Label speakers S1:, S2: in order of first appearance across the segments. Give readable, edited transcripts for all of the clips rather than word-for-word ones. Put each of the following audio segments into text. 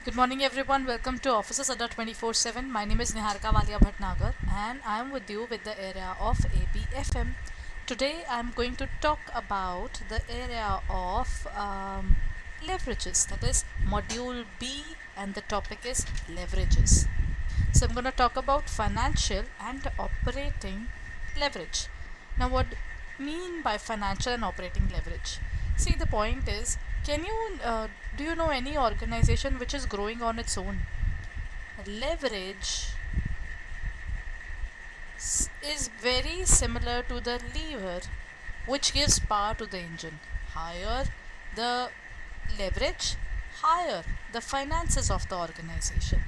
S1: Good morning, everyone. Welcome to Offices Adda 24/7. My name is Niharika Walia Bhatnagar, and I am with you with the area of ABFM. Today, I am going to talk about the area of leverages. That is Module B, and the topic is leverages. So, I'm going to talk about financial and operating leverage. Now, what mean by financial and operating leverage? See, the point is, can you do you know any organization which is growing on its own? Leverage is very similar to the lever which gives power to the engine. Higher the leverage, higher the finances of the organization.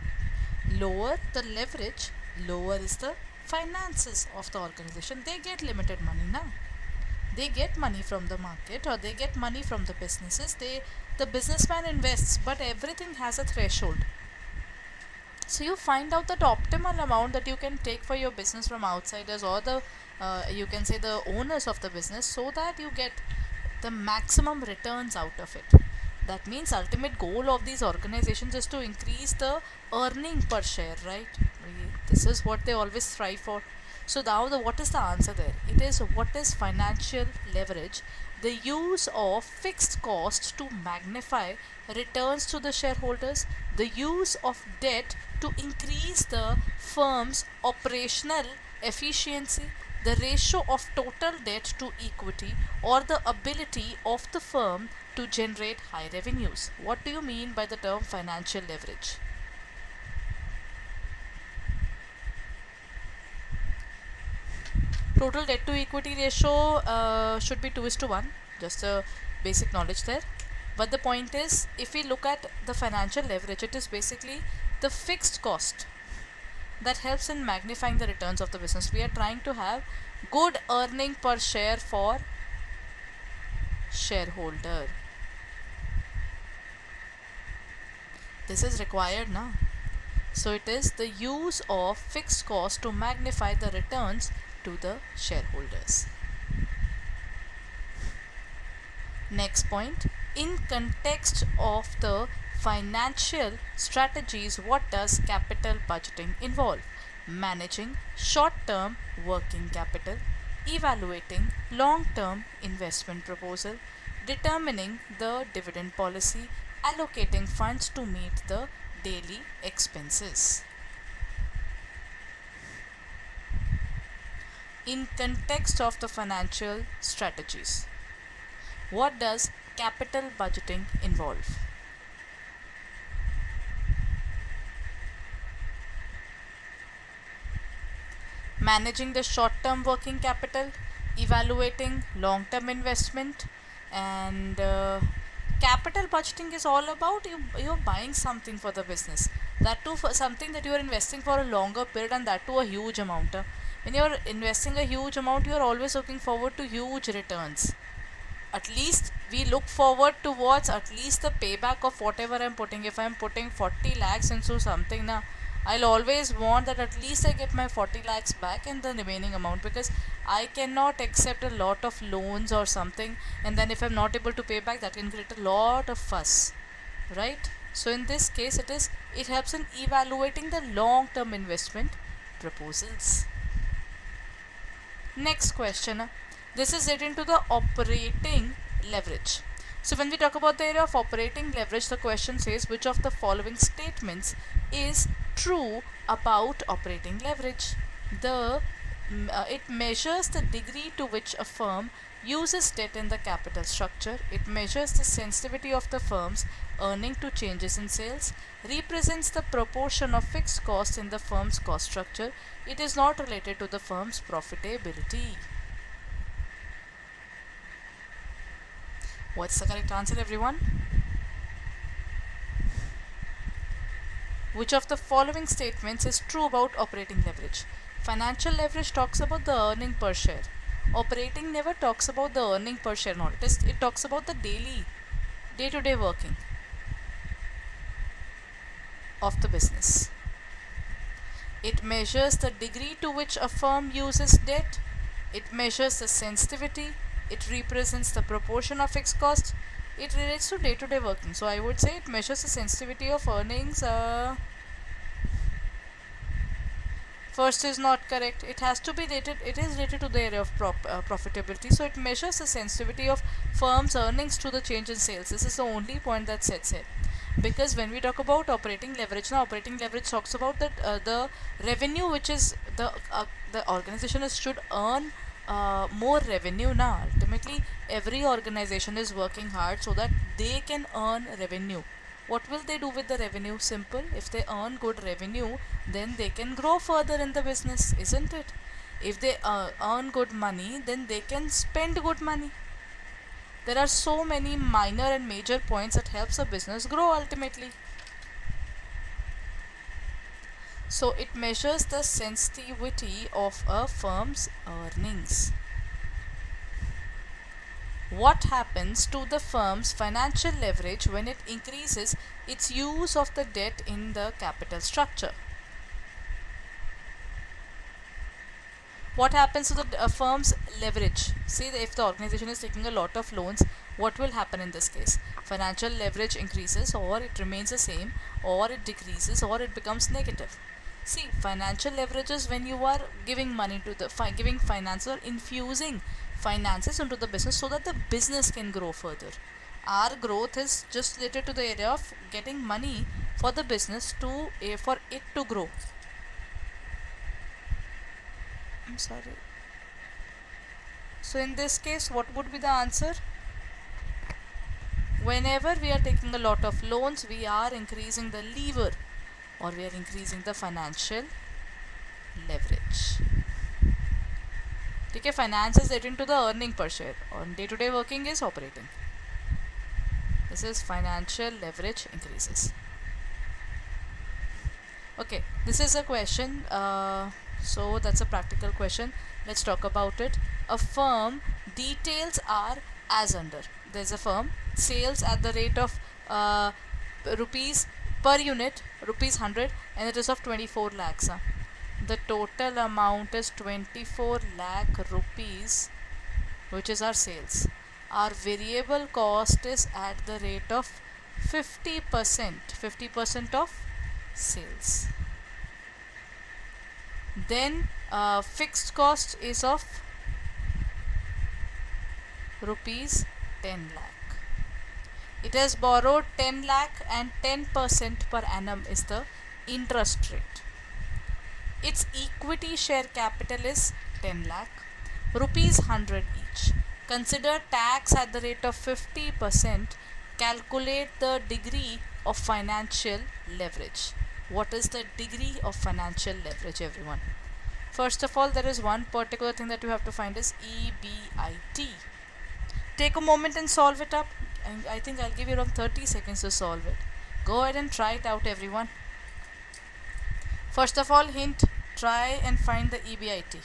S1: Lower the leverage, lower is the finances of the organization. They get limited money now. They get money from the market, or they get money from the businesses. The businessman invests, but everything has a threshold. So you find out that optimal amount that you can take for your business from outsiders, or the you can say the owners of the business, so that you get the maximum returns out of it. That means ultimate goal of these organizations is to increase the earning per share, right? This is what they always strive for. So now what is the answer there? It is, what is financial leverage? The use of fixed costs to magnify returns to the shareholders, the use of debt to increase the firm's operational efficiency, the ratio of total debt to equity, or the ability of the firm to generate high revenues. What do you mean by the term financial leverage? Total debt to equity ratio should be 2:1, just a basic knowledge there. But the point is, if we look at the financial leverage, it is basically the fixed cost that helps in magnifying the returns of the business. We are trying to have good earning per share for shareholder. This is required now. So it is the use of fixed cost to magnify the returns to the shareholders. Next point, in context of the financial strategies, what does capital budgeting involve? Managing short-term working capital, evaluating long-term investment proposal, determining the dividend policy, allocating funds to meet the daily expenses. In context of the financial strategies, what does capital budgeting involve? Managing the short-term working capital, evaluating long-term investment, and capital budgeting is all about you're buying something for the business, that too for something that you're investing for a longer period, and that too a huge amount. When you're investing a huge amount, you're always looking forward to huge returns. At least we look forward towards at least the payback of whatever I'm putting. If I'm putting 40 lakhs into something now, I'll always want that at least I get my 40 lakhs back in the remaining amount, because I cannot accept a lot of loans or something, and then if I'm not able to pay back, that can create a lot of fuss, right? So in this case, it helps in evaluating the long-term investment proposals. Next question. This is it into the operating leverage. So when we talk about the area of operating leverage, the question says, which of the following statements is true about operating leverage? It measures the degree to which a firm uses debt in the capital structure. It measures the sensitivity of the firm's earning to changes in sales, represents the proportion of fixed costs in the firm's cost structure. It is not related to the firm's profitability. What's the correct answer, everyone? Which of the following statements is true about operating leverage? Financial leverage talks about the earning per share. Operating never talks about the earning per share. No, it talks about the day-to-day working of the business. It measures the degree to which a firm uses debt. It measures the sensitivity. It represents the proportion of fixed costs. It relates to day-to-day working. So I would say it measures the sensitivity of earnings. First is not correct. It has to be related. It is related to the area of profitability. So it measures the sensitivity of firms' earnings to the change in sales. This is the only point that sets it. Because when we talk about operating leverage, now operating leverage talks about that the revenue which is the organization should earn more revenue. Now ultimately every organization is working hard so that they can earn revenue. What will they do with the revenue? Simple. If they earn good revenue, then they can grow further in the business, isn't it? If they earn good money, then they can spend good money. There are so many minor and major points that helps a business grow ultimately. So it measures the sensitivity of a firm's earnings. What happens to the firm's financial leverage when it increases its use of the debt in the capital structure? What happens to the firm's leverage? See, if the organization is taking a lot of loans, what will happen in this case? Financial leverage increases, or it remains the same, or it decreases, or it becomes negative. See, financial leverage is when you are giving money to the giving finance or infusing finances into the business so that the business can grow further. Our growth is just related to the area of getting money for the business to for it to grow. I'm sorry. So in this case, what would be the answer? Whenever we are taking a lot of loans, we are increasing the lever, or we are increasing the financial leverage. Okay, finance is relating to the earning per share. On day-to-day working is operating. This is financial leverage increases. Okay, this is a question. So that's a practical question. Let's talk about it. A firm details are as under. There's a firm sales at the rate of rupees per unit, rupees 100, and it is of 24 lakhs. The total amount is 24 lakh rupees, which is our sales. Our variable cost is at the rate of 50% of sales. Then fixed cost is of rupees 10 lakh. It has borrowed 10 lakh and 10% per annum is the interest rate. Its equity share capital is 10 lakh, rupees 100 each. Consider tax at the rate of 50%. Calculate the degree of financial leverage. What is the degree of financial leverage, everyone? First of all, there is one particular thing that you have to find is EBIT. Take a moment and solve it up. And I think I'll give you around 30 seconds to solve it. Go ahead and try it out, everyone. First of all, hint, try and find the EBIT.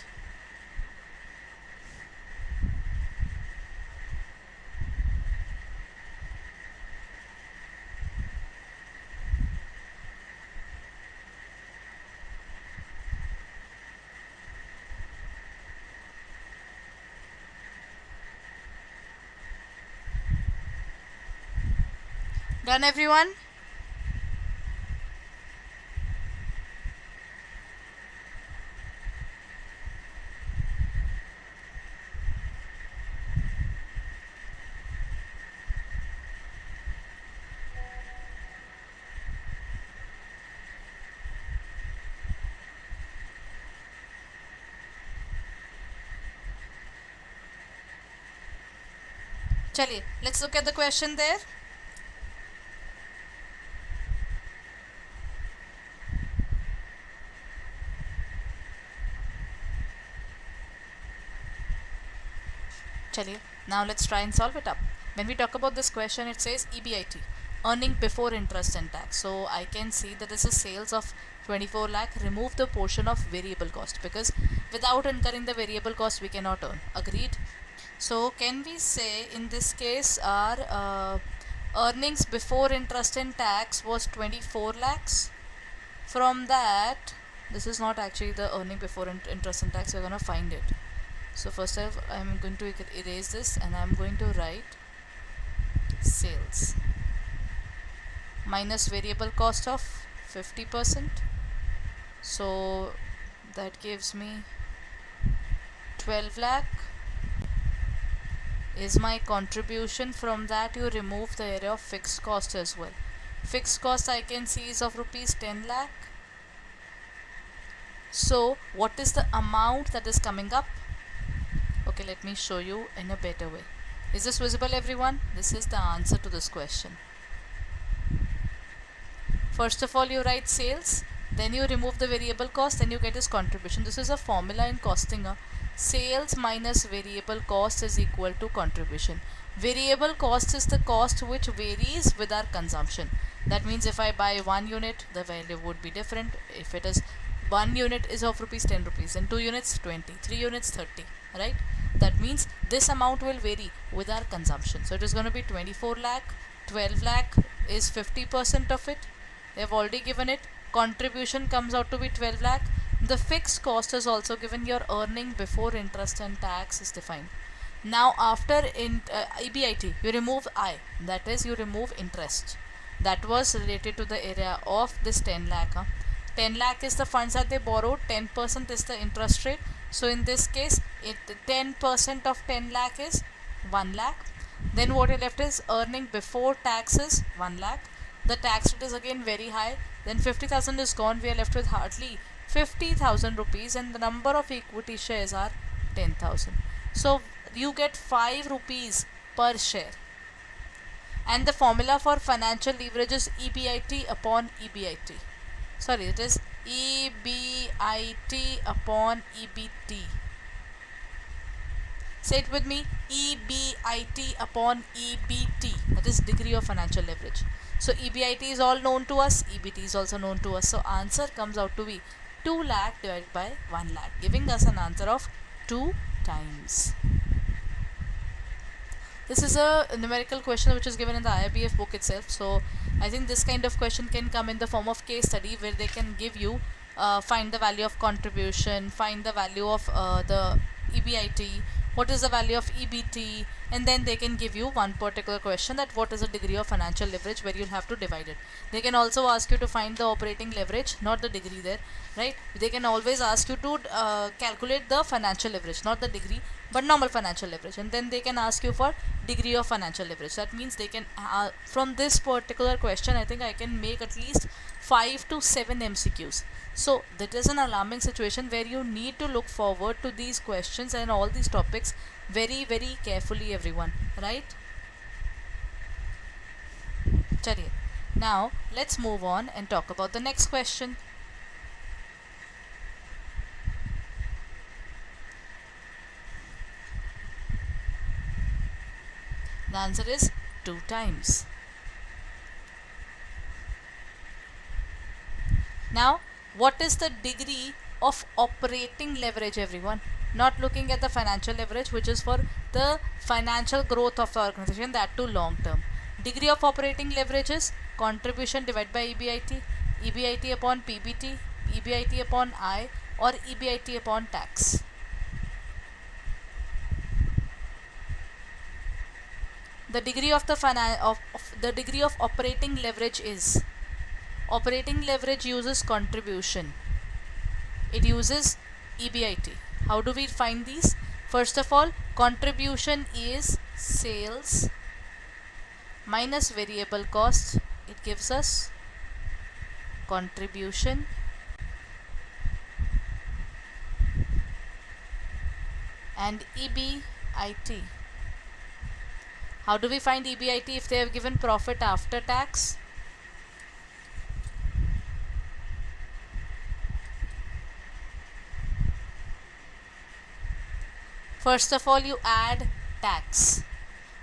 S1: Done, everyone? Chaliye, let's look at the question there. Chaliye, now let's try and solve it up. When we talk about this question, it says EBIT, earning before interest and tax. So I can see that this is sales of 24 lakh. Remove the portion of variable cost, because without incurring the variable cost we cannot earn. Agreed? So can we say in this case our earnings before interest and tax was 24 lakhs? From that, this is not actually the earning before interest and tax. We're going to find it. So first I'm going to erase this and I'm going to write sales. sales minus variable cost of 50%. So that gives me 12 lakh is my contribution. From that you remove the area of fixed cost as well. Fixed cost I can see is of rupees 10 lakh. So what is the amount that is coming up? Okay, let me show you in a better way. Is this visible, everyone? This is the answer to this question. First of all, you write sales, then you remove the variable cost, then you get his contribution. This is a formula in costing. Sales minus variable cost is equal to contribution. Variable cost is the cost which varies with our consumption. That means if I buy 1 unit, the value would be different. If it is 1 unit is of rupees 10 rupees, and 2 units 20, 3 units 30, right? That means this amount will vary with our consumption. So it is going to be 24 lakh, 12 lakh is 50% of it. They have already given it. Contribution comes out to be 12 lakh. The fixed cost is also given. Your earning before interest and tax is defined. Now after EBIT, you remove I, that is you remove interest. That was related to the area of this 10 lakh. 10 lakh is the funds that they borrowed, 10% is the interest rate. So in this case, 10% of 10 lakh is 1 lakh. Then what you left is earning before tax is 1 lakh. The tax rate is again very high. Then 50,000 is gone. We are left with hardly 50,000 rupees, and the number of equity shares are 10,000. So you get 5 rupees per share. And the formula for financial leverage is EBIT upon EBIT. Sorry, it is EBIT upon EBT. Say it with me, EBIT upon EBT. That is degree of financial leverage. So EBIT is all known to us, EBT is also known to us. So answer comes out to be 2 lakh divided by 1 lakh, giving us an answer of 2 times. This is a numerical question which is given in the IABF book itself. So I think this kind of question can come in the form of case study, where they can give you find the value of contribution, find the value of the EBIT, what is the value of EBT, and then they can give you one particular question, that what is the degree of financial leverage, where you'll have to divide it. They can also ask you to find the operating leverage, not the degree there, right? They can always ask you to calculate the financial leverage, not the degree, but normal financial leverage, and then they can ask you for degree of financial leverage. That means they can from this particular question, I think I can make at least 5 to 7 MCQs. So that is an alarming situation where you need to look forward to these questions and all these topics very, very carefully, everyone, right? Chaliye. Now let's move on and talk about the next question. The answer is 2 times. Now, what is the degree of operating leverage, everyone? Not looking at the financial leverage, which is for the financial growth of the organization, that too long term. Degree of operating leverage is contribution divided by EBIT, EBIT upon PBT, EBIT upon I, or EBIT upon tax. The degree of the degree of operating leverage is, operating leverage uses contribution, it uses EBIT. How do we find these? First of all, contribution is sales minus variable cost, it gives us contribution, and EBIT. How do we find EBIT if they have given profit after tax? First of all, you add tax.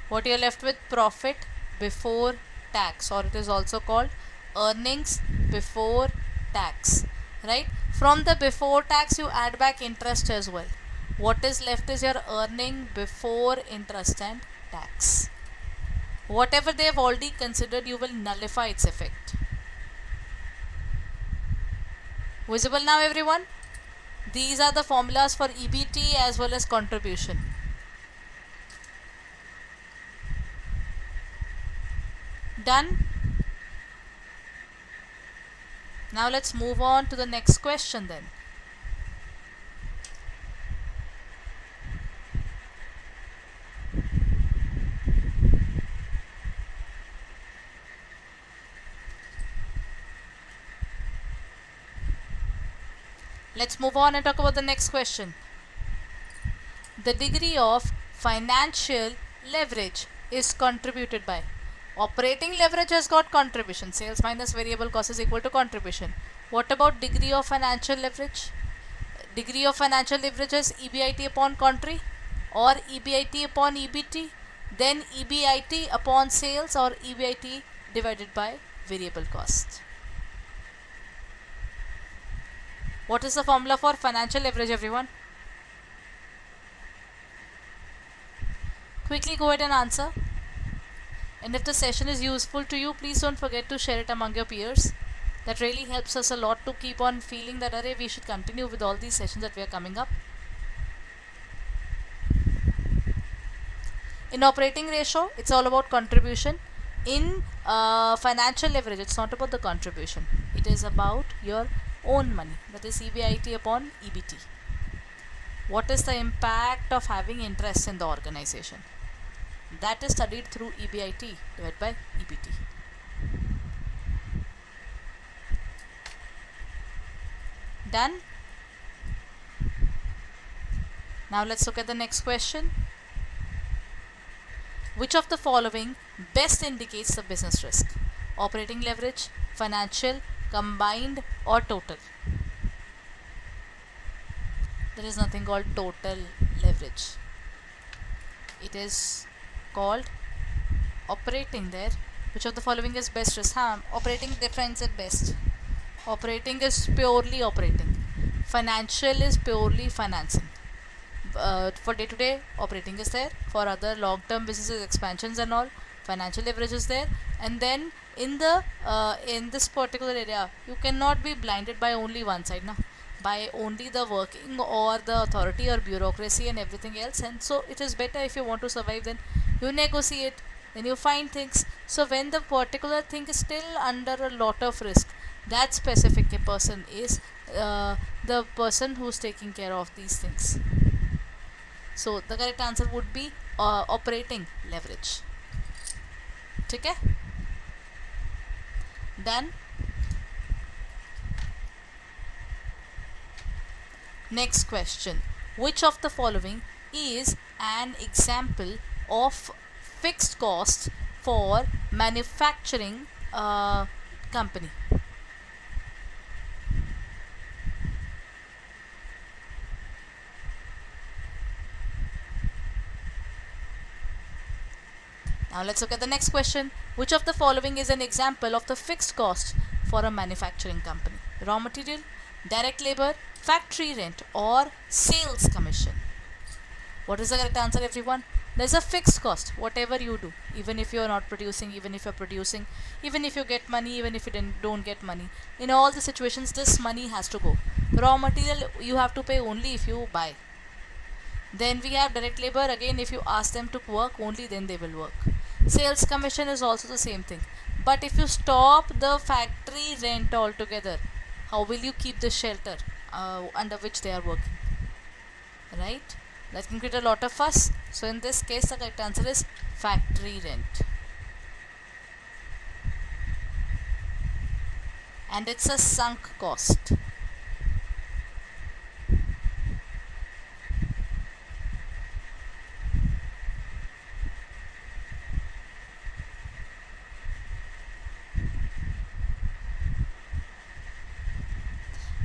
S1: What you are left with? Profit before tax, or it is also called earnings before tax, right? From the before tax, you add back interest as well. What is left is your earning before interest and tax. Whatever they have already considered, you will nullify its effect. Visible now, everyone? These are the formulas for EBT as well as contribution. Done? Now let's move on to the next question then. Let's move on and talk about the next question. The degree of financial leverage is contributed by. Operating leverage has got contribution. Sales minus variable cost is equal to contribution. What about degree of financial leverage? Degree of financial leverage is EBIT upon contri or EBIT upon EBT, then EBIT upon sales or EBIT divided by variable cost. What is the formula for financial leverage, everyone? Quickly go ahead and answer. And if the session is useful to you, please don't forget to share it among your peers. That really helps us a lot to keep on feeling that array we should continue with all these sessions that we are coming up. In operating ratio, it's all about contribution. In financial leverage, it's not about the contribution. It is about your own money, that is EBIT upon EBT. What is the impact of having interest in the organization? That is studied through EBIT divided by EBT. Done? Now let's look at the next question. Which of the following best indicates the business risk? Operating leverage, financial, combined or total? There is nothing called total leverage. It is called operating there. Which of the following is best risk? Operating defines it best. Operating is purely operating. Financial is purely financing. For day to day, operating is there. For other long term businesses, expansions and all, financial leverage is there. And then in this particular area, you cannot be blinded by only one side, by only the working or the authority or bureaucracy and everything else. And so it is better, if you want to survive, then you negotiate, then you find things. So when the particular thing is still under a lot of risk, that specific person is the person who's taking care of these things. So the correct answer would be operating leverage. Okay? Done? Next question. Which of the following is an example of fixed cost for manufacturing company? Now let's look at the next question. Which of the following is an example of the fixed cost for a manufacturing company? Raw material, direct labor, factory rent or sales commission? What is the correct answer, everyone? There's a fixed cost, whatever you do, even if you're not producing, even if you're producing, even if you get money, even if you don't get money. In all the situations, this money has to go. Raw material you have to pay only if you buy. Then we have direct labor. Again, if you ask them to work, only then they will work. Sales commission is also the same thing. But if you stop the factory rent altogether, how will you keep the shelter under which they are working? Right? That can create a lot of fuss. So in this case, the correct answer is factory rent. And it's a sunk cost.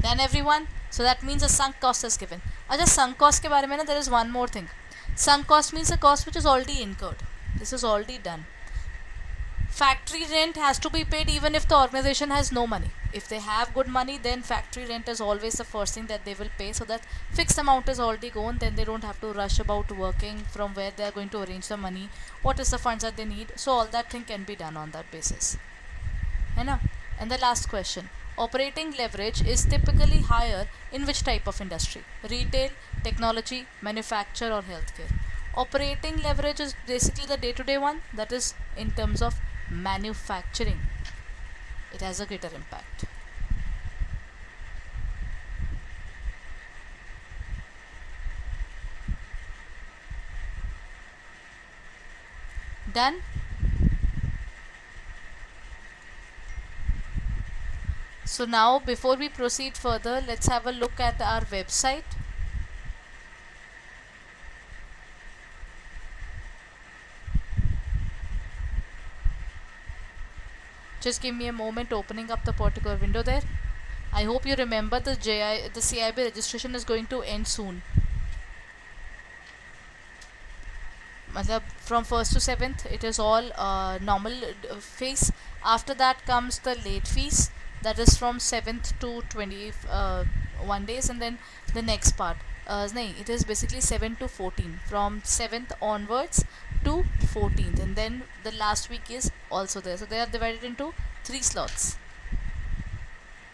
S1: Done, everyone? So that means a sunk cost is given. Acha, sunk cost ke bare mein there is one more thing. Sunk cost means a cost which is already incurred. This is already done. Factory rent has to be paid even if the organization has no money. If they have good money, then factory rent is always the first thing that they will pay, so that fixed amount is already gone. Then they don't have to rush about working from where they are going to arrange the money, what is the funds that they need. So all that thing can be done on that basis. And the last question. Operating leverage is typically higher in which type of industry? Retail, technology, manufacture or healthcare? Operating leverage is basically the day-to-day one, that is in terms of manufacturing, it has a greater impact. Done? So now before we proceed further, let's have a look at our website. Just give me a moment opening up the particular window there. I hope you remember the CAIIB registration is going to end soon. From 1st to 7th it is all normal fees. After that comes the late fees, that is from 7th to 21 days, and then the next part it is basically 7 to 14, from 7th onwards to 14th, and then the last week is also there. So they are divided into 3 slots.